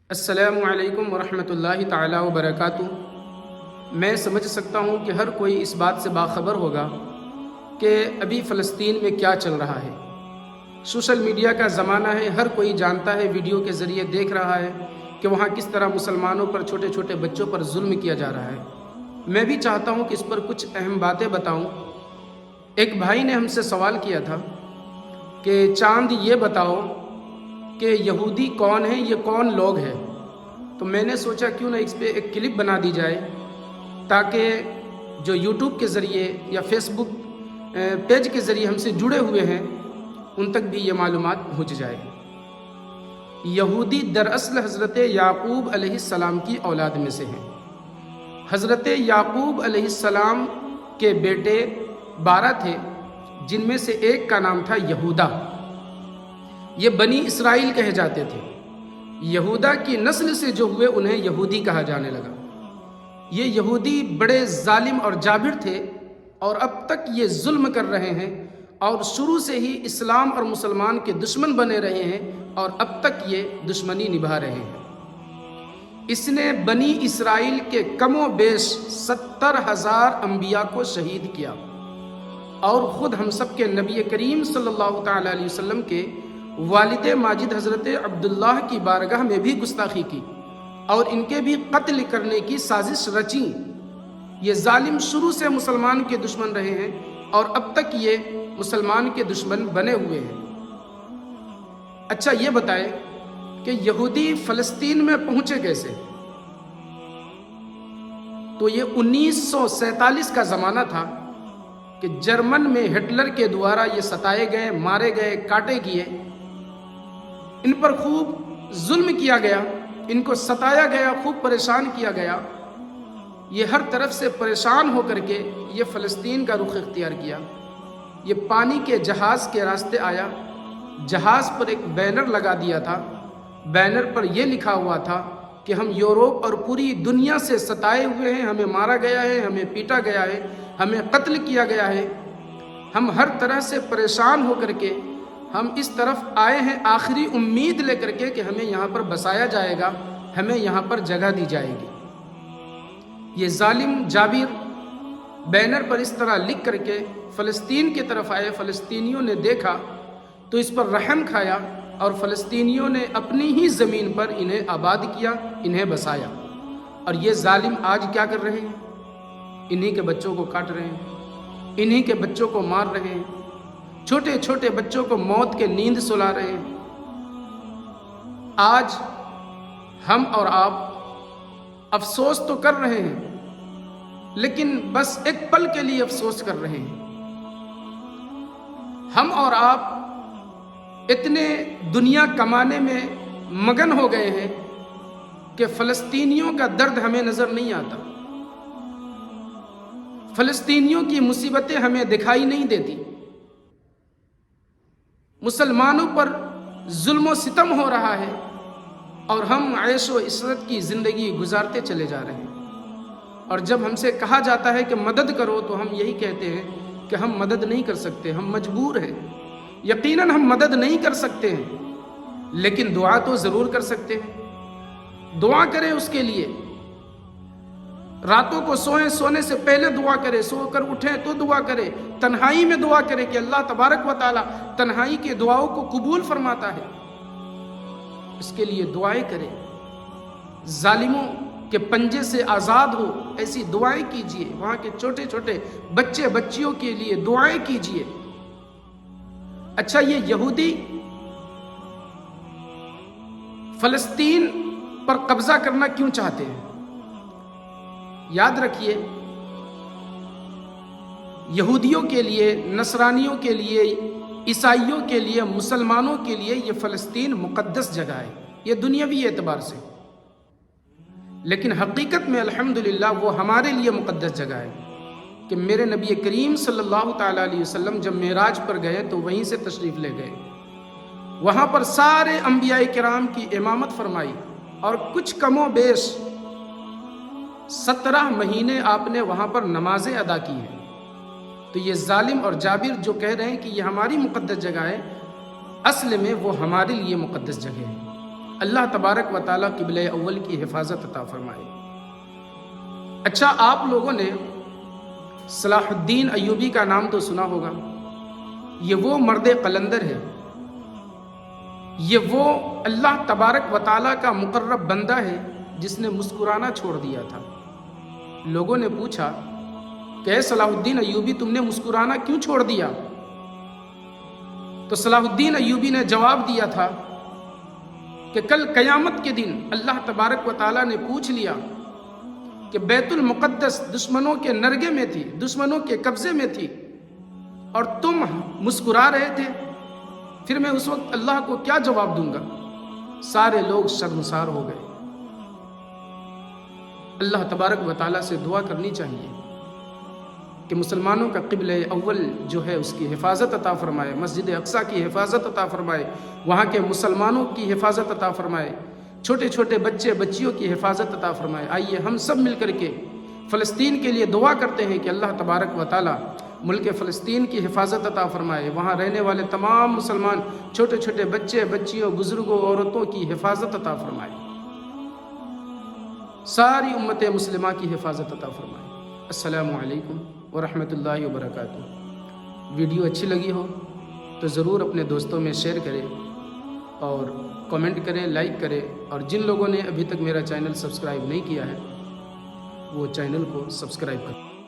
السلام علیکم ورحمۃ اللہ تعالی وبرکاتہ۔ میں سمجھ سکتا ہوں کہ ہر کوئی اس بات سے باخبر ہوگا کہ ابھی فلسطین میں کیا چل رہا ہے۔ سوشل میڈیا کا زمانہ ہے، ہر کوئی جانتا ہے، ویڈیو کے ذریعے دیکھ رہا ہے کہ وہاں کس طرح مسلمانوں پر، چھوٹے چھوٹے بچوں پر ظلم کیا جا رہا ہے۔ میں بھی چاہتا ہوں کہ اس پر کچھ اہم باتیں بتاؤں۔ ایک بھائی نے ہم سے سوال کیا تھا کہ چاند یہ بتاؤ کہ یہودی کون ہیں، یہ کون لوگ ہیں؟ تو میں نے سوچا کیوں نہ اس پہ ایک کلپ بنا دی جائے تاکہ جو یوٹیوب کے ذریعے یا فیس بک پیج کے ذریعے ہم سے جڑے ہوئے ہیں ان تک بھی یہ معلومات پہنچ جائے۔ یہودی دراصل حضرت یعقوب علیہ السلام کی اولاد میں سے ہیں۔ حضرت یعقوب علیہ السلام کے بیٹے 12 تھے، جن میں سے ایک کا نام تھا یہودا۔ یہ بنی اسرائیل کہے جاتے تھے۔ یہودا کی نسل سے جو ہوئے انہیں یہودی کہا جانے لگا۔ یہ یہودی بڑے ظالم اور جابر تھے اور اب تک یہ ظلم کر رہے ہیں اور شروع سے ہی اسلام اور مسلمان کے دشمن بنے رہے ہیں اور اب تک یہ دشمنی نبھا رہے ہیں۔ اس نے بنی اسرائیل کے کم و بیش 70,000 انبیاء کو شہید کیا اور خود ہم سب کے نبی کریم صلی اللہ تعالی علیہ وسلم کے والد ماجد حضرت عبداللہ کی بارگاہ میں بھی گستاخی کی اور ان کے بھی قتل کرنے کی سازش رچی۔ یہ ظالم شروع سے مسلمان کے دشمن رہے ہیں اور اب تک یہ مسلمان کے دشمن بنے ہوئے ہیں۔ اچھا یہ بتائیں کہ یہودی فلسطین میں پہنچے کیسے؟ تو یہ 1947 کا زمانہ تھا کہ جرمن میں ہٹلر کے دوارا یہ ستائے گئے، مارے گئے، کاٹے گئے، ان پر خوب ظلم کیا گیا، ان کو ستایا گیا، خوب پریشان کیا گیا۔ یہ ہر طرف سے پریشان ہو کر کے یہ فلسطین کا رخ اختیار کیا۔ یہ پانی کے جہاز کے راستے آیا، جہاز پر ایک بینر لگا دیا تھا۔ بینر پر یہ لکھا ہوا تھا کہ ہم یورپ اور پوری دنیا سے ستائے ہوئے ہیں، ہمیں مارا گیا ہے، ہمیں پیٹا گیا ہے، ہمیں قتل کیا گیا ہے، ہم ہر طرح سے پریشان ہو کر کے ہم اس طرف آئے ہیں آخری امید لے کر کے کہ ہمیں یہاں پر بسایا جائے گا، ہمیں یہاں پر جگہ دی جائے گی۔ یہ ظالم جابر بینر پر اس طرح لکھ کر کے فلسطین کی طرف آئے۔ فلسطینیوں نے دیکھا تو اس پر رحم کھایا اور فلسطینیوں نے اپنی ہی زمین پر انہیں آباد کیا، انہیں بسایا۔ اور یہ ظالم آج کیا کر رہے ہیں؟ انہی کے بچوں کو کاٹ رہے ہیں، انہی کے بچوں کو مار رہے ہیں، چھوٹے چھوٹے بچوں کو موت کے نیند سلا رہے ہیں۔ آج ہم اور آپ افسوس تو کر رہے ہیں، لیکن بس ایک پل کے لیے افسوس کر رہے ہیں۔ ہم اور آپ اتنے دنیا کمانے میں مگن ہو گئے ہیں کہ فلسطینیوں کا درد ہمیں نظر نہیں آتا، فلسطینیوں کی مصیبتیں ہمیں دکھائی نہیں دیتی۔ مسلمانوں پر ظلم و ستم ہو رہا ہے اور ہم عیش و عشرت کی زندگی گزارتے چلے جا رہے ہیں۔ اور جب ہم سے کہا جاتا ہے کہ مدد کرو تو ہم یہی کہتے ہیں کہ ہم مدد نہیں کر سکتے، ہم مجبور ہیں۔ یقیناً ہم مدد نہیں کر سکتے ہیں، لیکن دعا تو ضرور کر سکتے ہیں۔ دعا کریں اس کے لیے، راتوں کو سونے سے پہلے دعا کرے، سو کر اٹھیں تو دعا کرے، تنہائی میں دعا کرے کہ اللہ تبارک و تعالی تنہائی کے دعاؤں کو قبول فرماتا ہے۔ اس کے لیے دعائیں کرے، ظالموں کے پنجے سے آزاد ہو ایسی دعائیں کیجئے، وہاں کے چھوٹے چھوٹے بچے بچیوں کے لیے دعائیں کیجئے۔ اچھا یہ یہودی فلسطین پر قبضہ کرنا کیوں چاہتے ہیں؟ یاد رکھیے، یہودیوں کے لیے، نصرانیوں کے لیے، عیسائیوں کے لیے، مسلمانوں کے لیے یہ فلسطین مقدس جگہ ہے، یہ دنیاوی اعتبار سے، لیکن حقیقت میں الحمدللہ وہ ہمارے لیے مقدس جگہ ہے کہ میرے نبی کریم صلی اللہ تعالیٰ علیہ وسلم جب معراج پر گئے تو وہیں سے تشریف لے گئے، وہاں پر سارے انبیاء کرام کی امامت فرمائی اور کچھ کم و بیش 17 مہینے آپ نے وہاں پر نمازیں ادا کی ہیں۔ تو یہ ظالم اور جابر جو کہہ رہے ہیں کہ یہ ہماری مقدس جگہ ہے، اصل میں وہ ہمارے لیے مقدس جگہ ہے۔ اللہ تبارک و تعالیٰ قبلہ اول کی حفاظت عطا فرمائے۔ اچھا، آپ لوگوں نے صلاح الدین ایوبی کا نام تو سنا ہوگا۔ یہ وہ مرد قلندر ہے، یہ وہ اللہ تبارک و تعالیٰ کا مقرب بندہ ہے جس نے مسکرانا چھوڑ دیا تھا۔ لوگوں نے پوچھا کہ اے صلاح الدین ایوبی، تم نے مسکرانا کیوں چھوڑ دیا؟ تو صلاح الدین ایوبی نے جواب دیا تھا کہ کل قیامت کے دن اللہ تبارک و تعالیٰ نے پوچھ لیا کہ بیت المقدس دشمنوں کے نرگے میں تھی، دشمنوں کے قبضے میں تھی، اور تم مسکرا رہے تھے، پھر میں اس وقت اللہ کو کیا جواب دوں گا؟ سارے لوگ شرمسار ہو گئے۔ اللہ تبارک و تعالیٰ سے دعا کرنی چاہیے کہ مسلمانوں کا قبلہ اول جو ہے اس کی حفاظت عطا فرمائے، مسجد اقصیٰ کی حفاظت عطا فرمائے، وہاں کے مسلمانوں کی حفاظت عطا فرمائے، چھوٹے چھوٹے بچے بچیوں کی حفاظت عطا فرمائے۔ آئیے ہم سب مل کر کے فلسطین کے لیے دعا کرتے ہیں کہ اللہ تبارک و تعالیٰ ملک فلسطین کی حفاظت عطا فرمائے، وہاں رہنے والے تمام مسلمان چھوٹے چھوٹے بچے بچیوں بزرگوں عورتوں کی حفاظت عطا فرمائے، ساری امت مسلمہ کی حفاظت عطا فرمائے۔ السلام علیکم ورحمۃ اللہ وبرکاتہ۔ ویڈیو اچھی لگی ہو تو ضرور اپنے دوستوں میں شیئر کریں اور کمنٹ کریں، لائک کریں، اور جن لوگوں نے ابھی تک میرا چینل سبسکرائب نہیں کیا ہے وہ چینل کو سبسکرائب کریں۔